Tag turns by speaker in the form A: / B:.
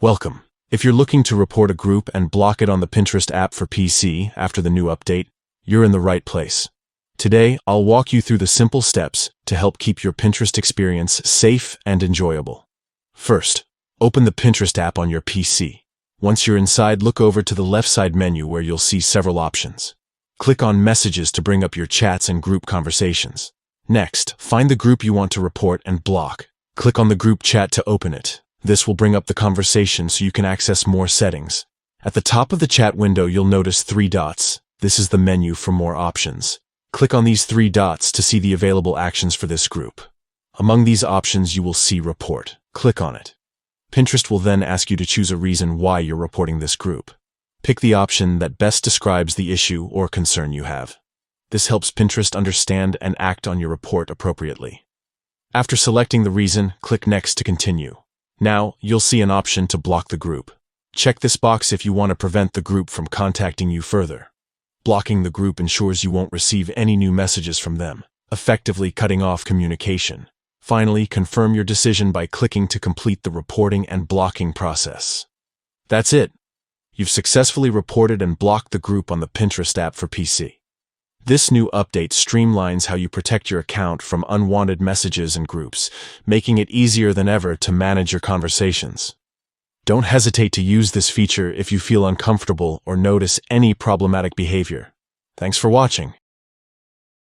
A: Welcome. If you're looking to report a group and block it on the Pinterest app for PC after the new update, you're in the right place. Today, I'll walk you through the simple steps to help keep your Pinterest experience safe and enjoyable. First, open the Pinterest app on your PC. Once you're inside, look over to the left side menu where you'll see several options. Click on Messages to bring up your chats and group conversations. Next, find the group you want to report and block. Click on the group chat to open it. This will bring up the conversation so you can access more settings. At the top of the chat window, you'll notice 3 dots. This is the menu for more options. Click on these 3 dots to see the available actions for this group. Among these options, you will see Report. Click on it. Pinterest will then ask you to choose a reason why you're reporting this group. Pick the option that best describes the issue or concern you have. This helps Pinterest understand and act on your report appropriately. After selecting the reason, click Next to continue. Now, you'll see an option to block the group. Check this box if you want to prevent the group from contacting you further. Blocking the group ensures you won't receive any new messages from them, effectively cutting off communication. Finally, confirm your decision by clicking to complete the reporting and blocking process. That's it. You've successfully reported and blocked the group on the Pinterest app for PC. This new update streamlines how you protect your account from unwanted messages and groups, making it easier than ever to manage your conversations. Don't hesitate to use this feature if you feel uncomfortable or notice any problematic behavior. Thanks for watching.